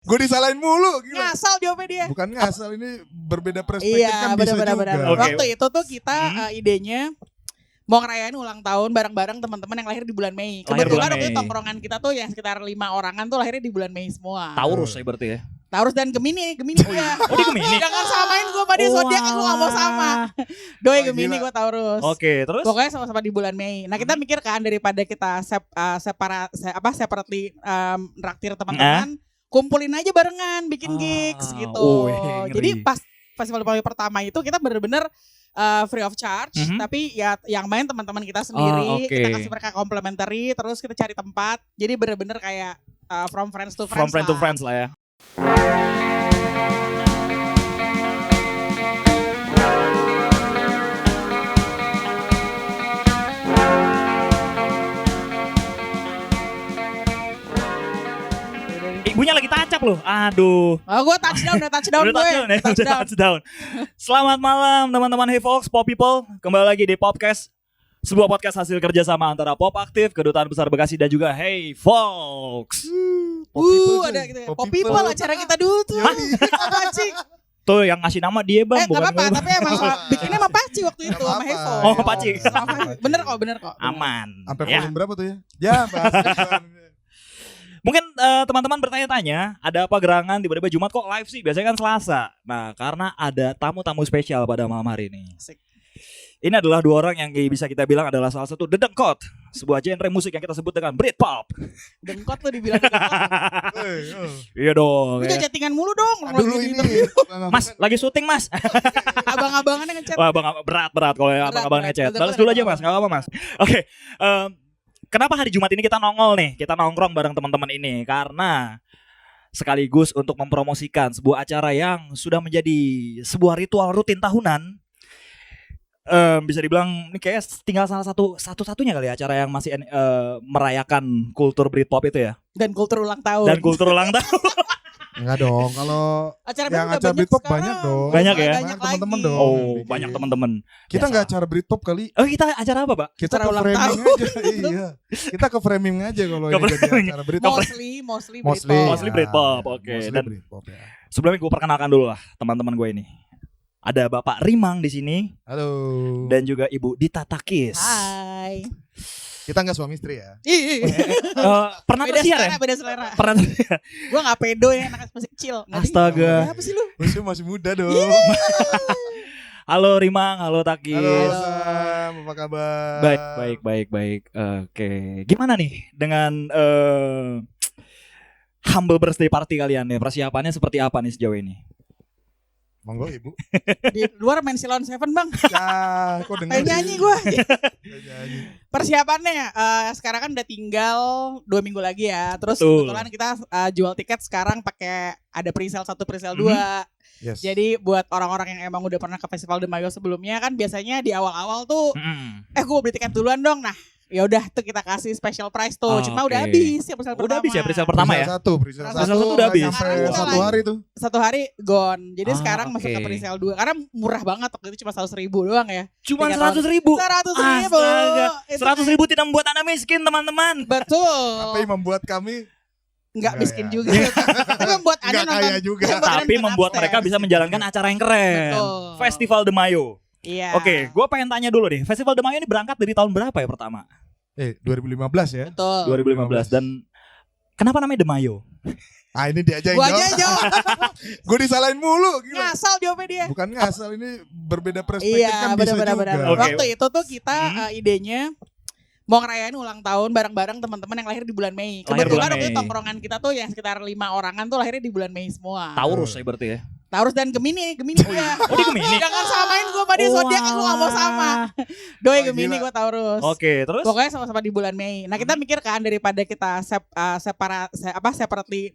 Gue disalahin mulu, gila. Ngasal jawabnya dia. Bukan ngasal, ini berbeda perspektif kan bisa benar. juga. Oke. Waktu itu tuh kita idenya mau ngerayain ulang tahun bareng-bareng teman-teman yang lahir di bulan Mei. Lahir Kebetulan bulan waktu itu Mei. tongkrongan kita tuh yang sekitar 5 orangan tuh lahirnya di bulan Mei semua. Taurus ya berarti ya. Taurus dan Gemini dia. Oh dia Gemini. Jangan samain gue sama dia, zodiak gue gak mau sama. Doi Wah, Gemini, gila. gue Taurus. Oke, terus Pokoknya sama-sama di bulan Mei. Nah kita mikir kan daripada kita separately raktir teman-teman, kumpulin aja barengan, bikin gigs gitu. Ngeri. Jadi pas festival Bali pertama itu kita bener-bener free of charge, tapi ya yang main teman-teman kita sendiri, oke. kita kasih mereka complimentary, terus kita cari tempat. Jadi bener-bener kayak from friends to friends. from friend to friends lah ya. Ibunya lagi tacap loh. Aduh. Oh, gue touchdown Udah gue. touchdown. Selamat malam teman-teman Hey Folks, Pop People. Kembali lagi di Popcast. Sebuah podcast hasil kerjasama antara Pop Aktif, Kedutaan Besar Bekasi dan juga Hey Folks. Ada gitu ya. Pop People acara kita dulu tuh. Apa sih? Tuh yang ngasih nama dia bang. Gak apa-apa, gue. tapi emang bikinnya sama Paci waktu itu, sama apa-apa. Hevo. Oh, Paci. Bener kok. Aman. Sampai Ya. volume berapa tuh ya? Ya, bahas gitu. Mungkin teman-teman bertanya-tanya, ada apa gerangan tiba-tiba Jumat kok live sih? Biasanya kan Selasa. Nah, karena ada tamu-tamu spesial pada malam hari ini. Asik. Ini adalah dua orang yang bisa kita bilang adalah salah satu dedengkot, sebuah genre musik yang kita sebut dengan Britpop. Dengkot tuh dibilang dengkot. Iya dong. Lu Ya. jangan chattingan mulu dong. Orang Dulu lagi di ini interview. Mas, lagi syuting mas. Abang-abangannya ngechat. Wah, berat kalau yang Berat, abang berat. ngechat. Betul, Balas betul, dulu aja betul. mas, nggak apa-apa mas. Oke, kenapa hari Jumat ini kita nongol nih? Kita nongkrong bareng teman-teman ini karena sekaligus untuk mempromosikan sebuah acara yang sudah menjadi sebuah ritual rutin tahunan. Bisa dibilang ini kayak tinggal satu-satunya kali ya acara yang masih merayakan kultur Britpop itu ya. Dan kultur ulang tahun. Dan kultur ulang tahun. Enggak dong, kalau acara yang udah acara banyak Britpop sekarang. banyak dong. Banyak ya? Banyak teman-teman lagi. dong. Oh, bikin. banyak teman-teman. Kita Biasa. nggak acara Britpop kali. Oh, kita acara apa, Pak? Kita Acara ke ulang framing tahun. aja. Iya. Kita ke framing aja kalau Ke ini jadi framing. acara Britpop. Mostly Mostly Britpop, oke. Mostly Dan- Britpop ya. Sebelumnya gue perkenalkan dulu lah teman-teman gue ini. Ada Bapak Rimang di sini Halo. dan juga Ibu Dita Takis. Hai. Kita nggak suami istri ya. Ih. Pernah Beda tersiar selera, ya? beda selera. Pernah tersiar. Gue gak pedo ya, anak masih kecil. Nggak sih? Astaga. Apa sih lu? Usia masih muda dong. Halo Rimang, halo Takis. Halo Sam, apa kabar? Baik. Oke. Gimana nih dengan humble birthday party kalian nih? Persiapannya seperti apa nih sejauh ini? Monggo ibu. Di luar main Silon Seven bang. Ya, kok denger Kayak nyanyi gue. Kayak nyanyi. Persiapannya sekarang kan udah tinggal 2 minggu lagi ya. Terus Betul. kebetulan kita jual tiket sekarang pakai ada presale 1 presale 2. Yes. Jadi buat orang-orang yang emang udah pernah ke Festival de Mayo sebelumnya kan biasanya di awal-awal tuh gue beli tiket duluan dong. Nah, ya udah tuh kita kasih special price tuh. Cuma Oke. udah habis ya presale Udah habis ya presale pertama ya? Presale Presale satu udah habis. Sampai Sekarang kita 1 lagi- hari tuh. 1 hari gone. Jadi sekarang masuk oke. ke presale 2 karena murah banget waktu itu cuma 100.000 doang ya. Cuma Tiket 100.000. 100.000. Astaga. Itu 100.000 tidak membuat Anda miskin, teman-teman. betul. Tapi membuat kami Enggak Enggak miskin ya. juga. Tapi membuat Anda Nggak kaya nonton. juga. Tapi membuat mereka bisa menjalankan acara yang keren. Betul. Festival de Mayo. Iya. Oke, gue pengen tanya dulu deh. Festival de Mayo ini berangkat dari tahun berapa ya pertama? 2015 ya. Betul. 2015. Dan kenapa namanya de Mayo? Ah ini dia aja yang Gua aja yang jawab. jawab. Gue disalahin mulu, gila. Ngasal jawabnya dia. Bukan ngasal, ini berbeda perspektif Iya, kan bisa juga. benar-benar. Oke. Waktu itu tuh kita idenya mau ngerayain ulang tahun bareng-bareng teman-teman yang lahir di bulan Mei. Lahir Kebetulan bulan waktu itu Mei. tongkrongan kita tuh yang sekitar 5 orangan tuh lahirnya di bulan Mei semua. Taurus ya berarti ya. Taurus dan Gemini dia. Oh dia Gemini. Jangan samain gue sama dia, zodiak gue gak mau sama. Doi Wah, Gemini, gila. gue Taurus. Oke, terus? Pokoknya sama-sama di bulan Mei. Nah kita mikir kan daripada kita separately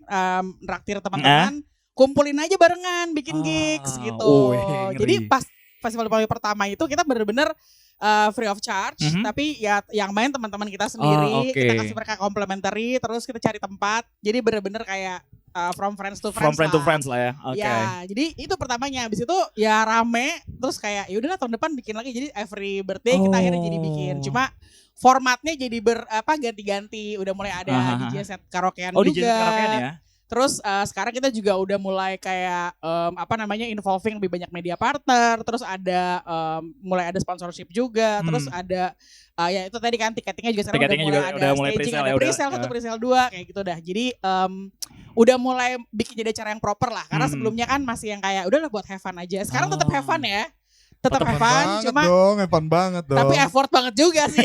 raktir teman-teman, kumpulin aja barengan, bikin gigs gitu. Ngeri. Jadi pas festival Bali pertama itu kita bener-bener free of charge, tapi ya yang main teman-teman kita sendiri, oke. kita kasih mereka complimentary, terus kita cari tempat. Jadi bener-bener kayak from friends to friends. From friend to lah. friends lah ya. Oke. Ya, jadi itu pertamanya. Habis itu ya rame, terus kayak ya udahlah tahun depan bikin lagi. Jadi every birthday kita akhirnya jadi bikin. Cuma formatnya jadi ganti-ganti. Udah mulai ada DJ set karaokean Oh juga. DJ karaokean ya. Terus sekarang kita juga udah mulai kayak involving lebih banyak media partner. Terus ada mulai ada sponsorship juga. Terus ada ya itu tadi kan tiketingnya juga sekarang udah mulai staging, pre-sale ada ya, pre-sale 1, pre-sale 2 kayak gitu dah. Jadi udah mulai bikin jadi acara yang proper lah. Karena sebelumnya kan masih yang kayak udahlah buat have fun aja. Sekarang tetap have fun ya. Tetap have fun, cuma have fun banget dong. tapi effort banget juga sih.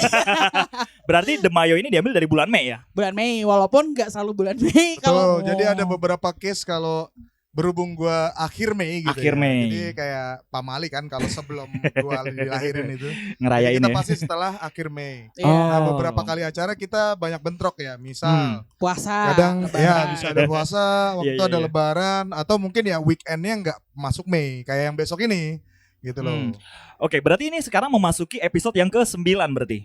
Berarti The Mayo ini diambil dari bulan Mei ya? Bulan Mei, walaupun nggak selalu bulan Mei. Betul, jadi ada beberapa case kalau berhubung gua akhir Mei gitu. Akhir ya. Mei. Jadi kayak pamali kan kalau sebelum gua dilahirin itu. Ngerayain Kita ya? pasti setelah akhir Mei. Iya. Nah, beberapa kali acara kita banyak bentrok ya. Misal Puasa. kadang Lebaran. ya bisa ada puasa, waktu Iya, ada iya. lebaran atau mungkin ya weekendnya nggak masuk Mei kayak yang besok ini gitu loh. Oke, berarti ini sekarang memasuki episode yang ke-9 berarti.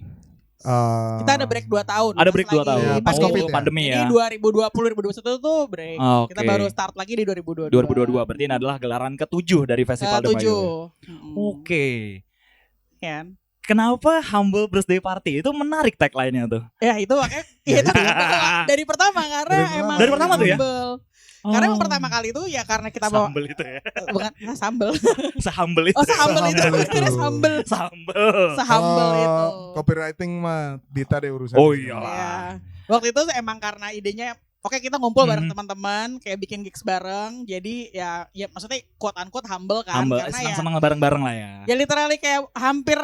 Kita ada break 2 tahun. Ada break 2 tahun. Iya, pas Covid ya. Pandemi Jadi ya. 2020 2021 tuh break. Oke. Kita baru start lagi di 2022. 2022 berarti ini adalah gelaran ke-7 dari Festival The Mayo. 7. Oke. Kan. Kenapa Humble Birthday Party itu menarik tagline-nya tuh? Ya itu makanya itu dari pertama karena emang Dari pertama tuh ya? humble. Karena emang pertama kali itu ya karena kita bawa Sambel itu ya. bukan sambel. Sehumble itu. Oh, sehumble itu. Sehumble Bener, itu. sambel. Sambel. Sehumble itu. Copywriting mah Dita deh urusan. Oh iya. Ya. Waktu itu emang karena idenya oke kita ngumpul bareng Hmm. teman-teman kayak bikin gigs bareng. Jadi ya maksudnya quote unquote humble kan Humble, karena ya senang-senang bareng-bareng lah ya. ya literally kayak hampir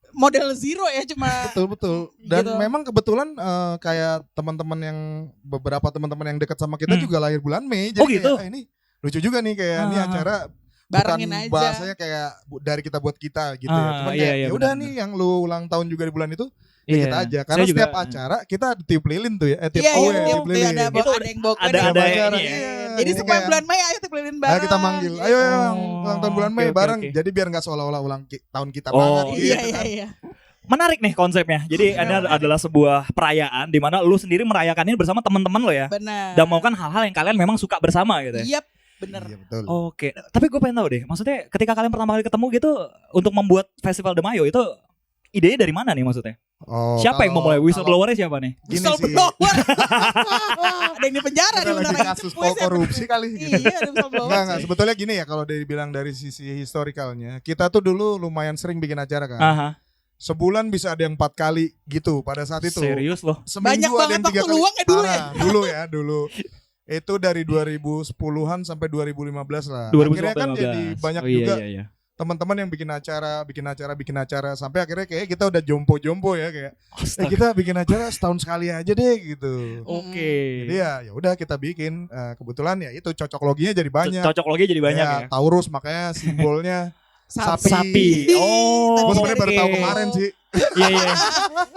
model zero ya cuma Betul. Dan Gitu. memang kebetulan kayak teman-teman yang beberapa teman-teman yang dekat sama kita juga lahir bulan Mei. Jadi Oh, gitu? kayak, ini lucu juga nih kayak ini acara barengin bukan aja. bahasanya kayak dari kita buat kita gitu ya. Cuman iya, kayak iya, ya udah benar, nih yang lu ulang tahun juga di bulan itu ya Iya. kita aja. Karena Saya juga- setiap acara kita ada tiup lilin tuh ya. Tiup Iya, oh iya, ya, tiup, tiup lilin. ada Itu ada yang bawa kue ada nih. ini ya. Iya, Jadi ini semua kayak- bulan Mei ayo tiup lilin bareng. Nah, kita manggil, gitu. ayo yang ulang tahun bulan Mei oke, bareng. oke. Jadi biar nggak seolah-olah ulang tahun kita Oh, banget. Iya gitu iya kan. iya. Menarik nih konsepnya. Jadi ini adalah sebuah perayaan di mana lu sendiri merayakannya bersama teman-teman lo ya. Benar. Dan melakukan hal-hal yang kalian memang suka bersama gitu ya. Yap, bener. Iya betul. Oke, tapi gue pengen tahu deh. Maksudnya ketika kalian pertama kali ketemu gitu untuk membuat Festival The Mayo itu idenya dari mana nih maksudnya? Oh, Siapa yang memulai? Whistleblower-nya siapa nih? Gini sih. Whistleblower. Ada yang di penjara Kita di lagi bentar kasus korupsi kali. Iya, ada whistleblower. Enggak, sebetulnya gini ya kalau dibilang dari sisi historikalnya, kita tuh dulu lumayan sering bikin acara kan. Aha. Sebulan bisa ada yang 4 kali gitu pada saat itu. Serius loh. Seminggu Banyak ada banget yang 3 waktu kali. luang ya dulu ya? Parah, dulu. Itu dari 2010-an sampai 2015 lah. 2015. Akhirnya kan jadi banyak Oh, iya, juga iya. teman-teman yang bikin acara sampai akhirnya kayak kita udah jompo-jompo ya kayak Astaga. kita bikin acara setahun sekali aja deh gitu. Oke. Jadi ya udah kita bikin. Kebetulan ya itu cocok loginya jadi banyak. Cocok logi jadi banyak ya. Taurus makanya simbolnya Sapi. Sapi. Oh. Gue sebenarnya baru oke. tahu kemarin sih Iya iya.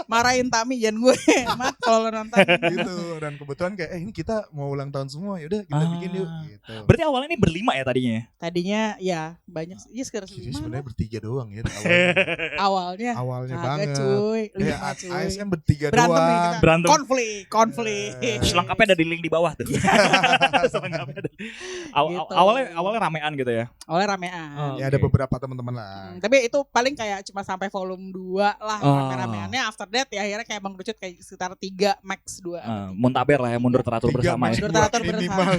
Marahin Tami jangan gue. Mat kalau lo nonton. gitu. Dan kebetulan kayak ini kita mau ulang tahun semua ya udah kita bikin yuk gitu. Berarti awalnya ini berlima ya tadinya ya? Tadinya ya banyak ya sekitar Jadi 5 sebenarnya bertiga doang ya awalnya. awalnya Agak banget. cuy, Ya 5 cuy. AS kan bertiga Berantem nih doang. kita. Berantem. Konflik. Selengkapnya ada di link di bawah tuh. Selengkapnya ada. Gitu. Awalnya ramean gitu ya. Awalnya ramean. Ya ada beberapa teman-teman lah. Tapi itu paling kayak cuma sampai volume 2 lah Oh. rame-rameannya. After that ya akhirnya kayak mengerucut kayak sekitar 3 max 2. Muntaber lah ya, mundur teratur Tiga bersama mas ya. Mundur dua teratur minimal.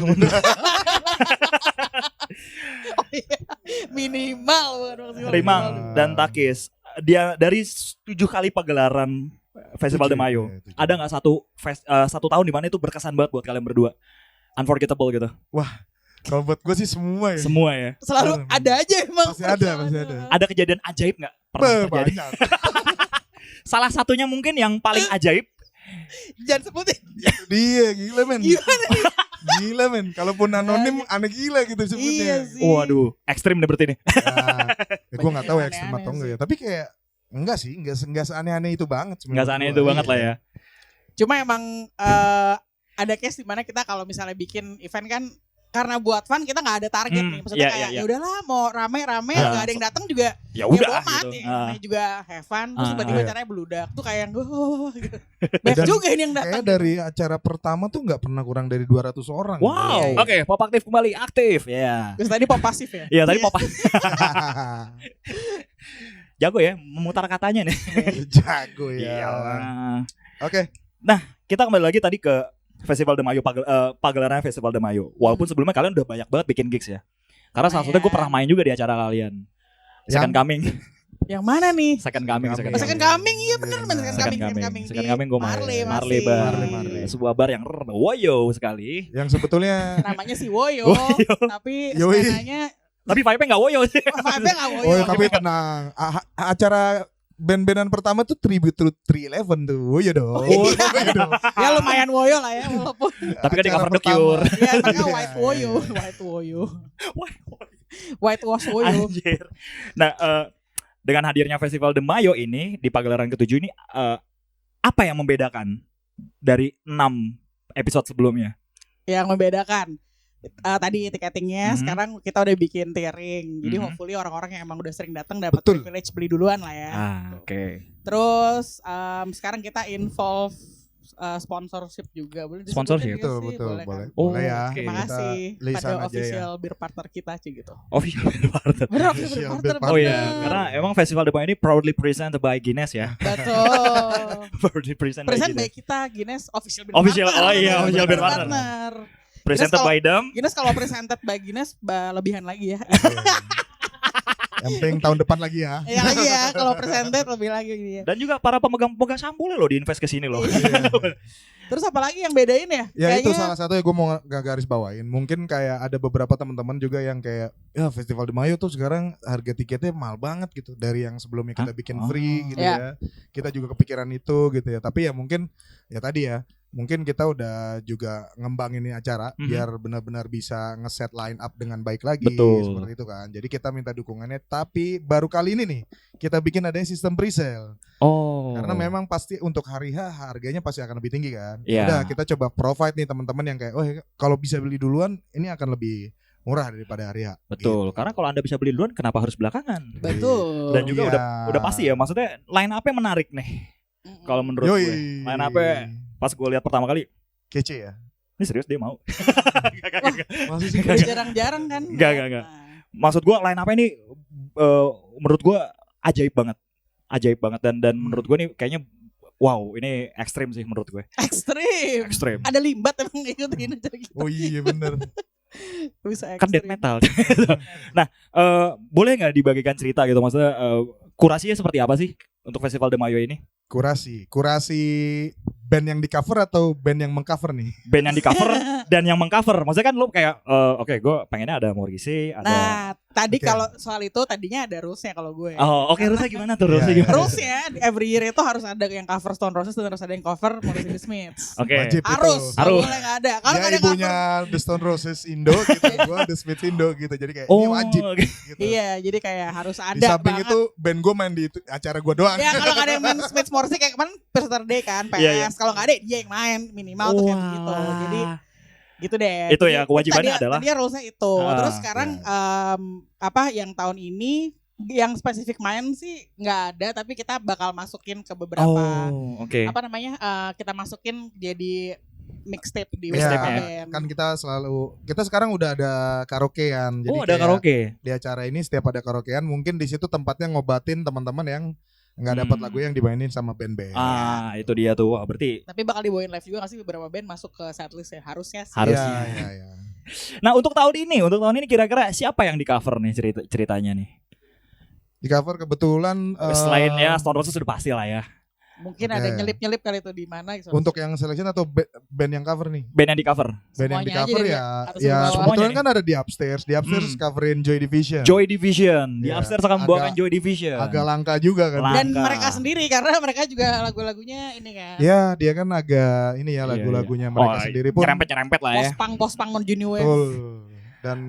Minimal maksimal. Rimang dan Takis. Dia dari 7 kali pagelaran Festival The Mayo. Tujuh. Ada nggak satu tahun di mana itu berkesan banget buat kalian berdua? Unforgettable gitu. Kalau buat gue sih semua ya. Semua ya. Selalu ada aja emang. Pasti ada. Ada kejadian ajaib nggak? Pernah terjadi? Banyak. Salah satunya mungkin yang paling ajaib. Jangan sebutin. Dia gila men. Gimana nih? Gila men. Kalaupun anonim aneh gila gitu sebutnya. Iya sih. Waduh, ekstrim deh berarti nih. Gue nggak tahu ya Banyak ekstrim yang atau enggak aneh-aneh ya. Tapi kayak enggak sih, enggak seaneh-aneh itu banget. Nggak seaneh itu banget lah ya. Cuma emang ada case di mana kita kalau misalnya bikin event kan karena buat fun kita nggak ada target nih. Maksudnya iya, kayak iya. ya udahlah mau rame-rame Ah. nggak ada yang datang juga Ya ya udah bodo amat gitu. ya. Namanya juga have fun terus tiba-tiba Iya. acaranya beludak tuh kayak yang gitu. Banyak Dan juga ini yang datang. Kayak dari acara pertama tuh nggak pernah kurang dari 200 orang. Wow. Iya, iya. Oke, pop aktif kembali aktif. Ya. Terus tadi pop pasif ya. Iya, tadi pop jago ya memutar katanya nih. Jago ya. Iyalah. Oke. Kita kembali lagi tadi ke Festival de Mayo pagelaran Festival de Mayo. Walaupun sebelumnya kalian udah banyak banget bikin gigs ya. Karena salah satunya gue pernah main juga di acara kalian. Second Coming. Yang mana nih? Second Coming. Second Coming, iya bener Second Coming. Second Coming gue main. Marley Bar. Marley. Sebuah bar yang woyo sekali. Yang sebetulnya namanya si Woyo, tapi Yoi. skenanya Tapi vibe-nya gak woyo sih. vibe-nya nggak Woyo. oh tapi tenang. Acara band-bandan pertama tuh Tribute to 311 tuh. Oh iya dong. Ya lumayan Woyo lah ya walaupun. Tapi kan di cover The Acara Cure. Ya makanya White Woyo. White Wash Woyo. Anjir. Nah, dengan hadirnya Festival de Mayo ini di pagelaran ke-7 ini apa yang membedakan dari 6 episode sebelumnya? Yang membedakan tadi tiketingnya, sekarang kita udah bikin tiering. Jadi hopefully orang-orang yang emang udah sering datang dapat Betul. privilege beli duluan lah ya. Oke. Terus sekarang kita involve sponsorship juga, boleh disebutin Sponsorship? nggak sih? Betul, kan? boleh. Oh, Boleh ya. oke. Terima Kita kasih lisan pada aja ya. official beer partner kita sih gitu. Official partner. Bener Official official beer partner. partner. Oh iya, bener. karena emang Festival de Mayo ini proudly presented by Guinness ya. Betul. Proudly presented by Present Guinness. by kita Guinness official beer Official, partner. oh iya, official beer Beer partner. Presented Guinness by them. Guinness kalau presented by Guinness lebihan lagi ya. Yang penting tahun depan lagi ya. Ya lagi ya, kalau presented lebih lagi ya. Dan juga para pemegang sampulnya loh diinvest ke sini loh. Terus apa lagi yang bedain ya? Ya itu salah satu yang gue mau garis bawain. Mungkin kayak ada beberapa teman-teman juga yang kayak ya Festival de Mayo tuh sekarang harga tiketnya mahal banget gitu dari yang sebelumnya kita bikin free gitu ya. Kita juga kepikiran itu gitu ya. Tapi ya mungkin ya tadi ya, mungkin kita udah juga ngembangin ini acara biar benar-benar bisa ngeset line up dengan baik lagi. Betul. Seperti itu kan. Jadi kita minta dukungannya, tapi baru kali ini nih kita bikin ada sistem pre-sale. Oh. Karena memang pasti untuk hari H harganya pasti akan lebih tinggi kan. Iya. Udah kita coba provide nih teman-teman yang kayak kalau bisa beli duluan ini akan lebih murah daripada hari H. Betul. Gitu. Karena kalau Anda bisa beli duluan kenapa harus belakangan? Betul. Dan juga Iya. udah pasti ya, maksudnya line up-nya menarik nih. Kalau menurut Yoi. gue. Line up-nya pas gue lihat pertama kali, kece ya. ini serius dia mau. Masih sih Jarang-jarang kan. Enggak. Nah. Maksud gue line up-nya ini menurut gue ajaib banget. Dan menurut gue nih kayaknya wow, ini ekstrim sih menurut gue. Ekstrim. Ada limbat emang ngikutin aja gitu. Oh iya bener. Bisa ekstrim. Kan death metal. Nah, boleh nggak dibagikan cerita gitu, maksudnya kurasinya seperti apa sih untuk Festival de Mayo ini? Kurasi band yang di cover atau band yang mengcover nih? Band yang di cover dan yang mengcover. Maksudnya kan lu kayak oke, gue pengennya ada Morrissey, ada. Nah, tadi Oke. kalau soal itu tadinya ada rulesnya kalau gue. Oh, oke, rulesnya gimana tuh? Iya, iya. Rulesnya every year itu harus ada yang cover Stone Roses dan harus ada yang cover Morrissey the Smiths. Oke. Wajib Harus, itu. nggak boleh nggak ada. Kalau Dia nggak ada ibunya cover, The Stone Roses Indo gitu, gua The Smiths Indo gitu. Jadi kayak ini wajib oke. gitu. iya, jadi kayak harus ada Di samping banget. itu band gue main di acara gue doang. Ya kalau nggak ada yang main Smiths Morrissey kayak kemarin Peter Day kan PS. Iya, iya. Kalau nggak ada dia yang main minimal tuh kayak begitu. Jadi gitu deh. Itu Jadi, ya, kewajibannya adalah- tadi rulesnya itu. Ah, Terus sekarang yang tahun ini yang spesifik main sih nggak ada, tapi kita bakal masukin ke beberapa Oke. apa namanya kita masukin jadi mixtape di Iya, beberapa ya. band. Kan kita sekarang udah ada karaokean. Jadi Oh, ada kayak karaoke. di acara ini setiap ada karaokean mungkin di situ tempatnya ngobatin teman-teman yang nggak dapat lagu yang dimainin sama band-band. Itu dia tuh. Wah, berarti Tapi bakal dibawain live juga nggak sih beberapa band masuk ke setlist ya? Harusnya sih. Harusnya. Iya. Nah, untuk tahun ini kira-kira siapa yang di cover nih ceritanya nih? Di cover kebetulan Selain ya Stone Roses sudah pasti lah ya. Mungkin Oke. ada nyelip-nyelip kali itu di mana gitu. untuk yang selection atau band yang cover nih. Band yang di cover. Band yang di Semuanya aja cover deh, ya, atas ya bawah. kebetulan Semuanya kan ada di upstairs. Di upstairs coverin Joy Division. Joy Division. Di Iya, upstairs akan membawakan agak- Joy Division. Agak langka juga kan. Langka. Dan mereka sendiri karena mereka juga lagu-lagunya ini kan. Ya dia kan agak ini ya lagu-lagunya mereka sendiri pun. nyerempet lah ya. Post-punk non New Wave. Betul. Dan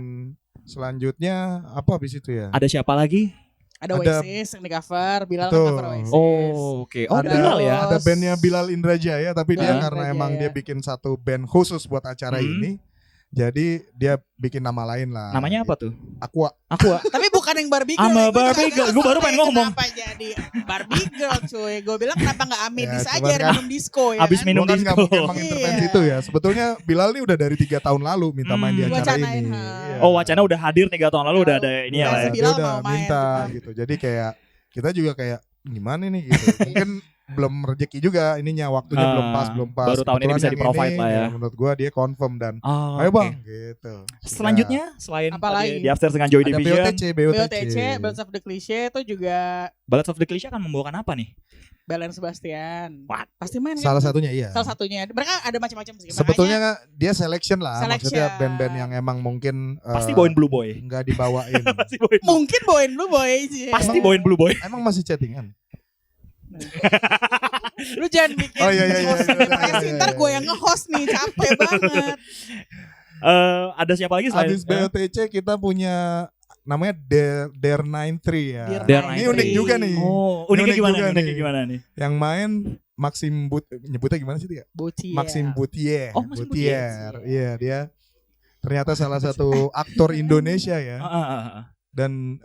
selanjutnya apa habis itu ya? Ada siapa lagi? Ada Ada- Oasis yang di cover, Bilal Betul. kan cover Oasis. Oke. Oh, ada Bilal ya. ada bandnya Bilal Indrajaya, tapi dia Bilal karena Indrajaya. emang dia bikin satu band khusus buat acara ini, jadi dia bikin nama lain lah. Namanya apa tuh? Aqua. Aku. Tapi bukan yang Barbie Girl. Sama Gue juga Barbie agak Girl. Gue baru kesel pengen ya, ngomong. Kenapa jadi Barbie Girl cuy. Gue bilang kenapa gak Amedis Ya, aja cuman ada kan minum disco ya abis kan? minum Gua kan nggak disco. mungkin mengintervensi Iya. itu ya. Sebetulnya Bilal nih udah dari 3 tahun lalu minta main di acara Wacanain, ini. ha. Iya. Oh, wacana udah hadir 3 tahun lalu udah ada ini ya Iya, lah ya. si Dia Bilal udah mau main minta gitu. gitu. Jadi kayak kita juga kayak gimana nih gitu. Mungkin belum rezeki juga ininya, waktunya belum pas. Baru tahun ini Kebetulan bisa yang di-provide ini, lah ya. Menurut gua dia confirm dan Oh, ayo oke. bang gitu. Selanjutnya selain Apa lagi? di Upstairs dengan Joy Ada Division, BOTC, Balance of the Cliché itu juga Ballads of the Cliché akan membawakan apa nih? Belen Sebastian. What? Pasti main salah kan? satunya iya. Salah satunya. Mereka ada macam-macam sih. Sebetulnya dia selection lah, Selection. maksudnya band-band yang emang mungkin Pasti bawain Blue Boy. nggak dibawain. Pasti bawain. Mungkin bawain lu boy. Pasti bawain Blue Boy. Emang masih chattingan? Lu jangan bikin Oh, iya, host iya. depresi. Ntar gue yang nge-host nih, capek banget. Ada siapa lagi selain Abis BOTC kita punya namanya Dare 93 ya. Dare Ini unik juga nih. Oh, uniknya Unik gimana? juga Uniknya nih. gimana nih? Yang main Maxim nyebutnya gimana sih dia? Boci. Maxim Boutier. Oh, Maxim Boutier. Iya, dia ternyata salah satu aktor Indonesia ya. Dan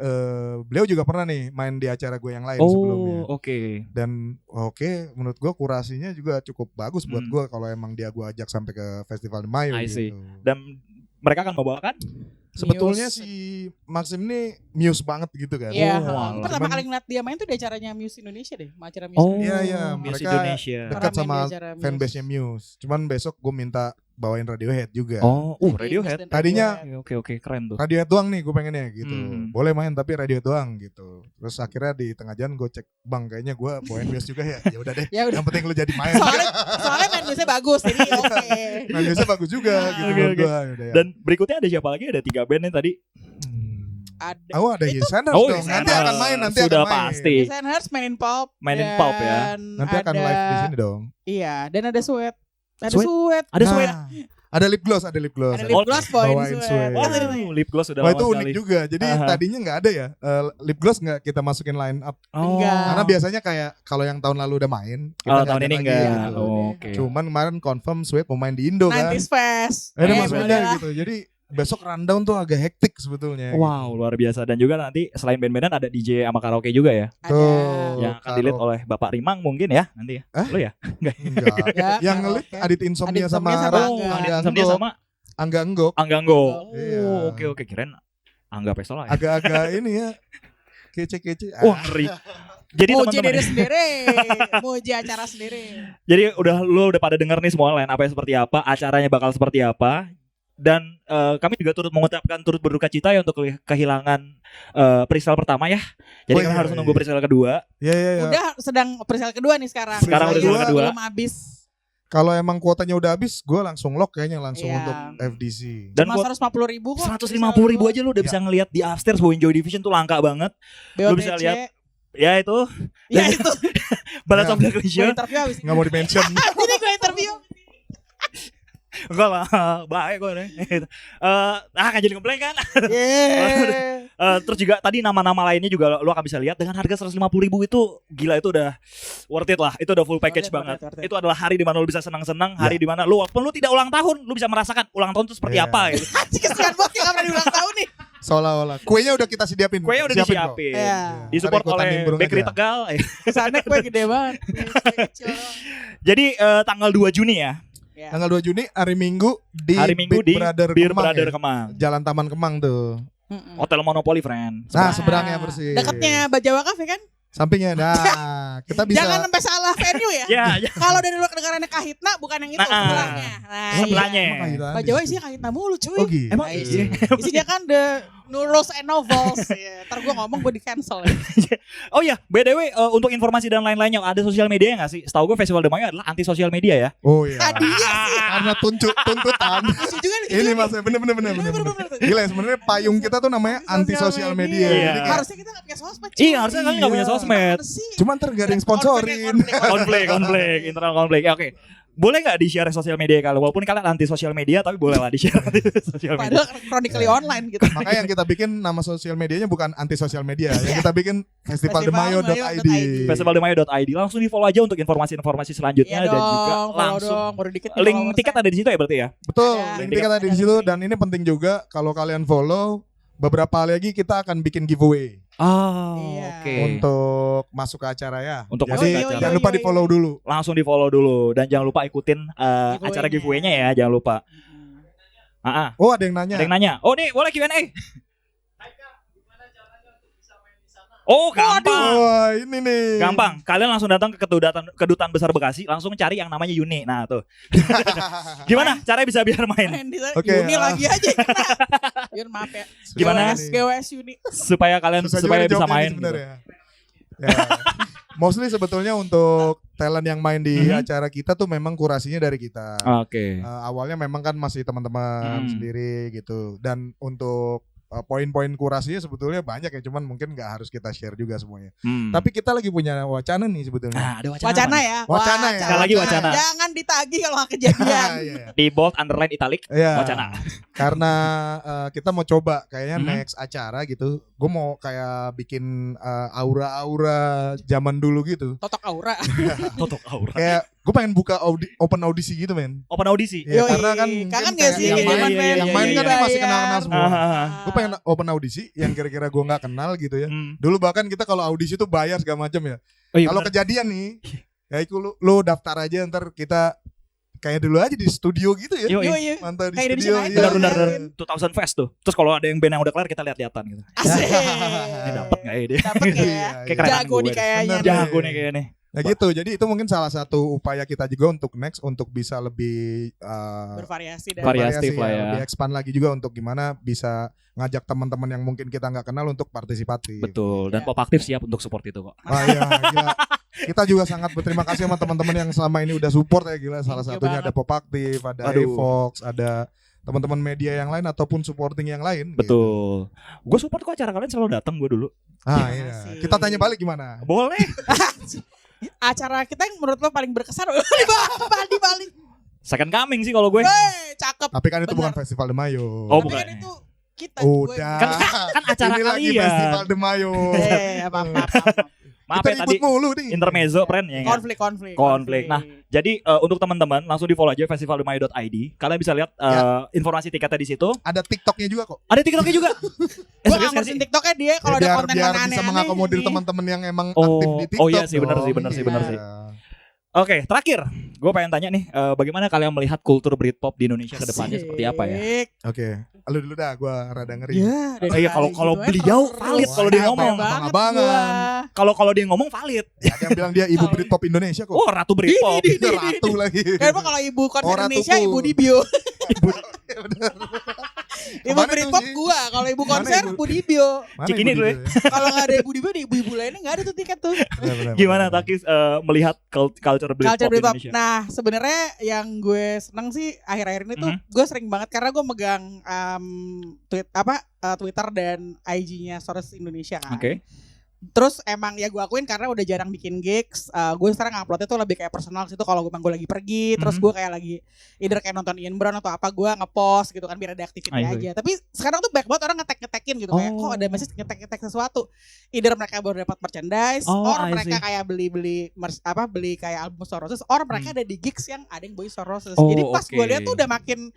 beliau juga pernah nih main di acara gue yang lain sebelumnya. Oh, oke. Dan menurut gue kurasinya juga cukup bagus buat gue kalau emang dia gue ajak sampai ke Festival de Mayo I see. gitu. Dan mereka akan membawakan Sebetulnya Muse. si Maxim ini Muse banget gitu kan. Iya. Oh, Pertama cuman- kali ngeliat dia main tuh di acaranya Muse Indonesia deh. Acara Muse Oh, Iya, iya, Muse mereka Indonesia. dekat Pernah main sama di acara Muse. fanbase-nya Muse. Cuman besok gue minta bawain Radiohead juga. Oh, Iya, Radiohead. Muse dan Tadinya- Radiohead. Oke, keren tuh. Radiohead doang nih gue pengennya gitu. Boleh main tapi Radiohead doang gitu. Terus akhirnya di tengah jalan gue cek, "Bang, kayaknya gue bawain Muse juga ya." Ya udah deh. Ya udah. Yang penting lu jadi main. Soalnya main Muse bagus, jadi oke. Nah, Muse bagus juga gitu Oke, menurut oke. gue. Yaudah ya. Dan berikutnya ada siapa lagi? Ada 3 band nih tadi. Ada. Oh, ada Itu Yesaners Oh, dong. Nanti Yesaners. akan main, nanti Sudah akan main. pasti. Yesaners mainin pulp. Mainin pulp ya. Dan Nanti akan live di sini dong. Iya, dan ada Sweat. Ada Sweat? Sweat. Ada Nah, Sweat. Ada lip gloss, ada lip gloss. Ada lip gloss bawain Bawain Sweat. Sweat. Wah, Oh, lip gloss sudah Wah, lama itu sekali. unik juga. Jadi Aha. tadinya nggak ada ya lip gloss nggak kita masukin line up. Oh. Enggak. Karena biasanya kayak kalau yang tahun lalu udah main, kita Oh, nggak tahun ada ini lagi enggak. gitu. Oh, oke. Cuman kemarin confirm Sweat mau main di Indo kan. 90s Fest. Ada Eh, maksudnya udah. gitu. Jadi besok rundown tuh agak hektik sebetulnya. Wow, luar biasa. Dan juga nanti selain band-bandan ada DJ sama karaoke juga ya. Ada. Tuh. Yang akan dilihat oleh Bapak Rimang mungkin ya nanti ya. Lu ya? Enggak. Ya, Yang ngelit oke. Adit Insomnia Adit sama Insomnia sama Ra- Angga. Angga Insomnia Anggok. sama Angga Anggok. Angganggo. Iya. Oh, oke kirain Angga Pesola ya. Agak-agak ini ya. Kece-kece. Wah, ngeri. Jadi Muji teman-teman, diri sendiri. Muji acara sendiri. jadi lu udah pada denger nih semua line apa seperti apa, acaranya bakal seperti apa. Dan kami juga turut berduka cita ya untuk kehilangan presale pertama ya. Jadi Oh, kami iya, harus menunggu iya. presale kedua. Iya, iya, iya. Udah sedang presale kedua nih sekarang. Sekarang udah Jadi presale kedua. Belum habis. Kalau emang kuotanya udah habis, gue langsung lock kayaknya langsung Iya. untuk FDC. Dan Cuma buat 150.000 kok. 150.000 aja lu udah Ya. bisa ngelihat di Upstairs bawain Joy Division tuh langka banget. Lu bisa BOTC. lihat. Ya itu Ya itu. Ballads Ya. of the Gue Cliché. interview abis ini. Nggak mau di-mention. Jadi gue interview. Enggak lah, baik gue nih. Kan jadi komplain kan. Yeay. Terus juga tadi nama-nama lainnya juga lu akan bisa lihat dengan harga 150.000 itu gila, itu udah worth it lah. Itu udah full package Worth it, banget. worth it. Itu adalah hari di mana lu bisa senang-senang, hari di mana lu walaupun lu tidak ulang tahun, lu bisa merasakan ulang tahun itu seperti Iya. apa gitu. Anjing kesian banget yang gak pernah diulang tahun nih. Seolah-olah. Kuenya udah kita siapin. Kuenya udah Siapin kok. disiapin. Iya. Disupport Ntar ikutan oleh nimbrung Bakery aja. Tegal. Kesannya kue gede banget. Kue kecil doang. Jadi tanggal 2 Juni ya. Ya. Tanggal 2 Juni hari Minggu di Hari Minggu Big di Brother Beer Kemang Brother ya. Kemang. Jalan Taman Kemang tuh. Mm-mm. Hotel Monopoly, friend. Nah, seberangnya persis. Deketnya Bajawa Cafe kan? Sampingnya. Nah, kita bisa Jangan sampai salah venue ya. Ya, ya. Kalau dari luar negaranya Kahitna bukan yang itu Nah, sebelahnya. Nah, sebelahnya. iya. Emang kahitan Bajawa di isinya Kahitna mulu cuy. situ. Oh gitu. Emang Nah, iya. Isinya kan the new rules and novels. Ya, ntar gue ngomong gue di cancel. Oh ya, BTW untuk informasi dan lain-lainnya ada sosial media nggak sih? Setahu gue Festival de Mayo adalah anti sosial media ya. Oh iya. Tadinya sih. Karena tuntutan. Isi juga nih. Ini mas, bener. Gila ya, sebenarnya payung kita tuh namanya anti sosial media. Iya. Jadi kayak, Harusnya kita gak punya sosmed. cuy. Iya, harusnya kalian nggak punya Iya. sosmed. Gimana sih? cuman ntar gak ada yang sponsorin. Konflik, internal konflik. Ya, oke. Boleh nggak di-share sosial media kalian? Walaupun kalian anti sosial media, tapi boleh lah di-share di sosial media. Padahal chronically online gitu. Makanya yang kita bikin nama sosial medianya bukan anti sosial media. Yang kita bikin festivaldemayo.id. Festivaldemayo.id. Langsung di-follow aja untuk informasi-informasi selanjutnya Iya dan dong, juga follow langsung dong, baru dikit nih link followers tiket saya. ada di situ ya berarti ya. Betul, Ada. link tiket ada di situ dan ini penting juga kalau kalian follow beberapa hari lagi kita akan bikin giveaway Oh, Iya. oke. untuk masuk ke acara ya. Untuk Jadi masuk ke acara. jangan lupa di follow dulu. Langsung di-follow dulu dan jangan lupa ikutin Giveaway-nya. acara giveaway-nya ya, jangan lupa. Mm-mm. Oh ada yang nanya. Ada yang nanya. Oh, nih boleh Q&A. Oh, gampang. Wah, ini nih. Gampang. Kalian langsung datang ke kedutaan besar Bekasi, langsung cari yang namanya Yuni. Nah, tuh. Gimana caranya bisa biar main? Main di sana. Oke, Uni lagi aja yang kena. Yun maaf ya. Gimana? GWS Uni. Supaya kalian Susah supaya juga bisa dijawabnya main ini gitu. sebenarnya. Ya. Mostly sebetulnya untuk talent yang main di acara kita tuh memang kurasinya dari kita. Oke. Awalnya memang kan masih teman-teman sendiri gitu. Dan untuk poin-poin kurasinya sebetulnya banyak ya, cuman mungkin nggak harus kita share juga semuanya. Tapi kita lagi punya wacana nih sebetulnya. Nah, ada wacana. Wacana apa? ya. Wacana ya. Sekali lagi wacana. Jangan ditagih kalau nggak kejadian. Iya. Di bold, underline, italic, Iya. wacana. Karena kita mau coba kayaknya next acara gitu, gue mau kayak bikin aura-aura zaman dulu gitu. Totok aura. Totok aura. Kayak gue pengen buka open audisi gitu men. Open audisi. Ya, Yoi. karena kan Kangen mungkin gak kayak sih yang main, zaman iya, yang main kan bayar. masih kenal-kenal semua. Ah. Gue pengen open audisi yang kira-kira gue nggak kenal gitu ya. Hmm. Dulu bahkan kita kalau audisi tuh bayar segala macam ya. Oh, iya, Kalau bener. kejadian nih, ya itu lu daftar aja ntar kita kayak dulu aja di studio gitu ya. Yoi. Yoi. Mantap di Kayak studio. Indonesian iya. Idol. Benar-benar 2000 Fest tuh. Terus kalau ada yang band yang udah kelar kita lihat-lihatan gitu. Asik. Ini dapat enggak ya dia? Dapet ya. Iya, Kayak kerenan Jago gue nih deh. kayaknya. Bener. Jago nih kayaknya. Nah gitu, jadi itu mungkin salah satu upaya kita juga untuk next untuk bisa lebih Bervariasi dan Variatif lah ya. lebih expand lagi juga untuk gimana bisa ngajak teman-teman yang mungkin kita nggak kenal untuk partisipatif. Betul. Dan Iya. Pop Aktif siap untuk support itu kok. Wah iya, gila. Kita juga sangat berterima kasih sama teman-teman yang selama ini udah support ya gila. Salah Thank you satunya banget. ada Pop Aktif, ada Aduh. Evox, ada teman-teman media yang lain ataupun supporting yang lain. Gitu. Betul. Gue support kok acara kalian selalu datang gue dulu. Ah Terima iya. kasih. Kita tanya balik gimana? Boleh. acara kita yang menurut lo paling berkesan di Bali. Second coming sih kalau gue. Cakep. Tapi kan itu Bener. bukan Festival de Mayo. Oh, Tapi bukan. kan itu kita Udah. Kan acara Ini lagi kalian. Festival de Mayo. apa. Maaf Kita ya tadi ribut mulu nih. intermezzo friend ya. kan? Konflik. Nah, jadi untuk teman-teman langsung di follow aja festivalemayo.id. Kalian bisa lihat informasi tiketnya di situ. Ada TikToknya juga kok. Ada TikToknya juga. Gue nggak ngurusin TikToknya dia kalau ada konten biar aneh-aneh. bisa mengakomodir nih. teman-teman yang emang Oh, aktif di TikTok. oh iya sih, benar dong. sih, benar sih, benar Iya. sih. Oke, terakhir gue pengen tanya nih, bagaimana kalian melihat kultur Britpop di Indonesia ke depannya seperti apa ya? Asik. Oke, lu dulu dah, gue rada ngeri. Ya, dari Iya, kalau gitu beliau terus. valid kalau dia Capek ngomong. banget Abang-abangan. gua. Kalau dia ngomong valid. Ada yang bilang dia ibu Britpop Indonesia kok. Oh, Ratu Britpop. Dia ratu lagi. Kenapa kalau ibu konser Oh, Ratu Indonesia Pun. ibu di bio. Ibu Kemana Britpop tuh, Ji? gua, kalau ibu Mana konser ibu? ibu di bio. Mana Cikini ibu dulu ya. dia? Kalau nggak ada ibu di bio, di ibu-ibu lainnya nggak ada tuh tiket tuh. Benar, Gimana benar. Takis melihat culture Britpop Culture di Britpop. Indonesia? Nah, sebenarnya yang gue seneng sih akhir-akhir ini tuh gue sering banget karena gue megang Twitter dan IG-nya Stories Indonesia kan. Oke. Terus emang ya gue akuin karena udah jarang bikin gigs, gue sekarang uploadnya tuh lebih kayak personal situ kalau gue lagi pergi, terus gue kayak lagi either kayak nonton Ian Brown atau apa, gue ngepost gitu kan biar ada activity I see. aja. Tapi sekarang tuh banyak banget orang ngetek-ngetekin gitu kayak kok ada message ngetek-ngetek sesuatu. Either mereka baru dapat merchandise, or I mereka see. kayak beli kayak album Store Roses, or mereka ada di gigs yang ada yang boy Store Roses. Oh, Jadi pas gue oke. lihat tuh udah makin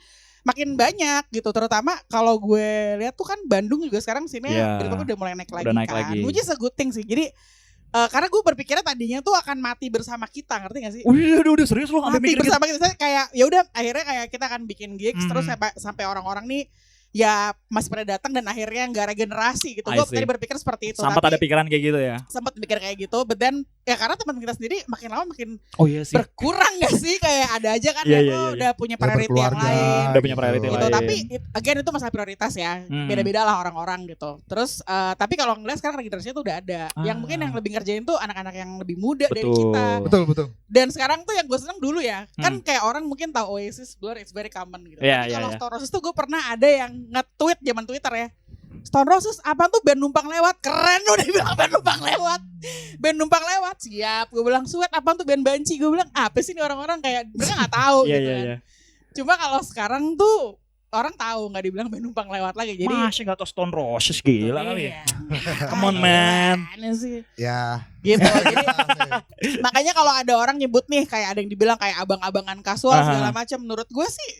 banyak gitu, terutama kalau gue lihat tuh kan Bandung juga sekarang sini Iya. Britpop udah mulai naik lagi Udah naik kan, lagi. which is a good thing sih. Jadi karena gue berpikirnya tadinya tuh akan mati bersama kita, ngerti gak sih? Udah serius lu sampai Mati mikir gitu. bersama kita. Saya kayak ya udah akhirnya kayak kita akan bikin gigs terus sampai orang-orang nih ya masih pada datang dan akhirnya nggak regenerasi gitu. I Gue see. tadi berpikir seperti itu. Sempat tapi ada pikiran kayak gitu ya. sempat mikir kayak gitu, but then ya karena teman kita sendiri makin lama makin Oh iya sih. berkurang gak sih, kayak ada aja kan Iya, yang iya, lo iya. udah punya Udah priority yang berkeluarga, lain. Udah punya priority Gitu, lain. tapi again itu masalah prioritas ya, beda-beda lah orang-orang gitu. Terus tapi kalau ngeliat sekarang regenerasinya tuh udah ada, yang mungkin yang lebih ngerjain tuh anak-anak yang lebih muda dari Betul. kita. Betul. Dan sekarang tuh yang gue seneng dulu ya, kan kayak orang mungkin tahu Oasis, Blur, it's very common gitu. Iya, Tapi iya, kalau iya. Stone Roses tuh gue pernah ada yang nge-tweet zaman Twitter ya, Stone Roses apa tuh band numpang lewat, keren udah bilang band numpang lewat. Band numpang lewat, siap. Gue bilang Sweat apa tuh band banci, gue bilang apa sih ini orang-orang kayak mereka nggak tahu Iya gitu iya kan. iya. Cuma kalau sekarang tuh orang tahu nggak dibilang band numpang lewat lagi. Jadi Masih gak tau Stone Roses gila kali ya. iya. Come on, man. Aneh sih. Ya. Gitu. Jadi makanya kalau ada orang nyebut nih kayak ada yang dibilang kayak abang-abangan kasual segala macam, menurut gue sih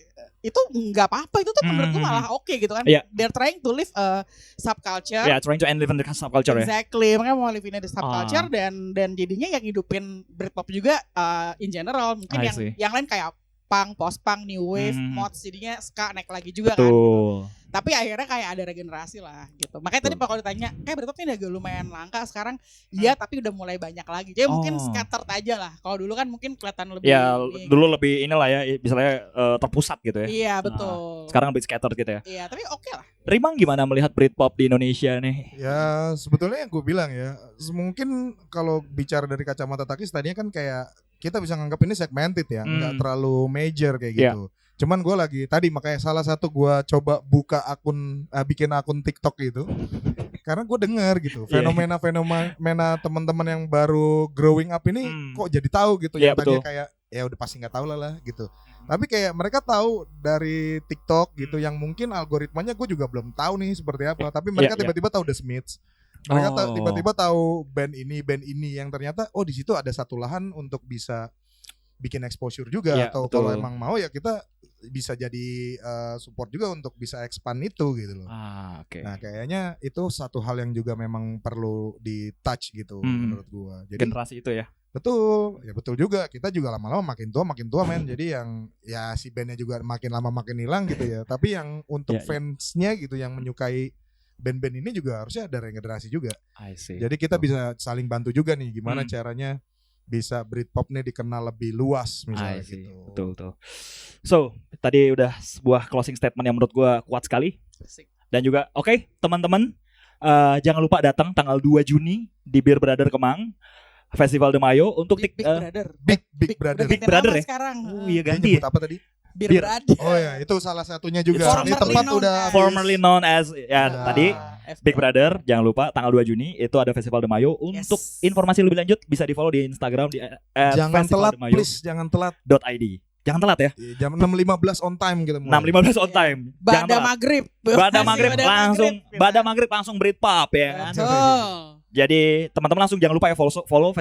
itu nggak apa-apa, itu tuh menurut gue malah oke gitu kan. Iya. They're trying to live a subculture. Ya, trying to live in the subculture ya. Exactly, makanya mau live in the subculture dan jadinya yang hidupin Britpop juga in general. Mungkin I see. yang lain kayak punk, post punk, new wave, mods, jadinya ska naik lagi juga kan. Betul. Tapi akhirnya kayak ada regenerasi lah gitu. Makanya tadi kalau ditanya, kayak Britpop ini agak lumayan langka sekarang. Iya, tapi udah mulai banyak lagi. Jadi mungkin scattered aja lah. Kalau dulu kan mungkin kelihatan lebih. Ya dulu lebih inilah ya, misalnya terpusat gitu ya. Iya betul. Sekarang lebih scattered gitu ya. Iya, tapi oke lah. Rimang gimana melihat Britpop di Indonesia nih? Ya sebetulnya yang gue bilang ya, mungkin kalau bicara dari kacamata Takis tadinya kan kayak kita bisa nganggap ini segmented ya, nggak terlalu major kayak gitu. Cuman gue lagi tadi makanya salah satu gue coba buka akun, bikin akun TikTok gitu, karena gue denger gitu fenomena teman-teman yang baru growing up ini kok jadi tahu gitu, yang tadinya kayak ya udah pasti nggak tahu lah gitu. Tapi kayak mereka tahu dari TikTok gitu, yang mungkin algoritmanya gue juga belum tahu nih seperti apa. Tapi mereka tiba-tiba tahu The Smiths. Mereka tiba-tiba tahu band ini yang ternyata di situ ada satu lahan untuk bisa bikin exposure juga, atau kalau emang mau ya kita bisa jadi support juga untuk bisa expand itu gitu loh. Nah kayaknya itu satu hal yang juga memang perlu di touch gitu menurut gua. Jadi generasi itu ya. Betul, ya betul juga. Kita juga lama-lama makin tua men. Jadi yang ya si bandnya juga makin lama makin hilang gitu ya. Tapi yang untuk fansnya gitu, yang menyukai band-band ini juga harusnya ada regenerasi juga. I see. Jadi kita bisa saling bantu juga nih, gimana caranya bisa Britpop nih dikenal lebih luas misalnya gitu. Betul. So tadi udah sebuah closing statement yang menurut gue kuat sekali. Dan juga oke, teman-teman, jangan lupa datang tanggal 2 Juni di Beer Brother Kemang, Festival de Mayo untuk Big Brother. Big Brother. Big Brother ya. Sekarang. Oh iya ganti ya. Apa tadi? Beer Brother. Oh ya, itu salah satunya juga. Ini tempat udah formerly known as tadi Big Brother. Jangan lupa tanggal 2 Juni itu ada Festival de Mayo. Untuk informasi lebih lanjut bisa di-follow di Instagram di jangan telat please, jangan telat .id. Jangan telat ya. Jam 6.15 on time kita mulai. 6.15 on time. Bada maghrib langsung Britpop ya. Betul. Jadi teman-teman langsung jangan lupa ya follow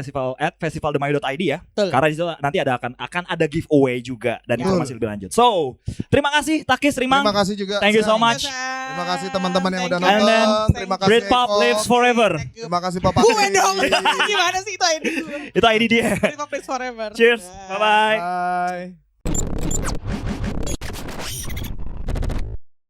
festivaldemayo.id ya. Betul. Karena di situ nanti akan ada giveaway juga dan informasi lebih lanjut. So, terima kasih Takis, Rimang. Terima kasih juga. Thank you so much. Terima kasih teman-teman yang udah And nonton. then, Terima kasih Britpop lives forever. Terima kasih Papa. Gue dong. Gimana sih itu ID gue? Itu ID dia. Britpop lives forever. Cheers. Bye-bye. Bye.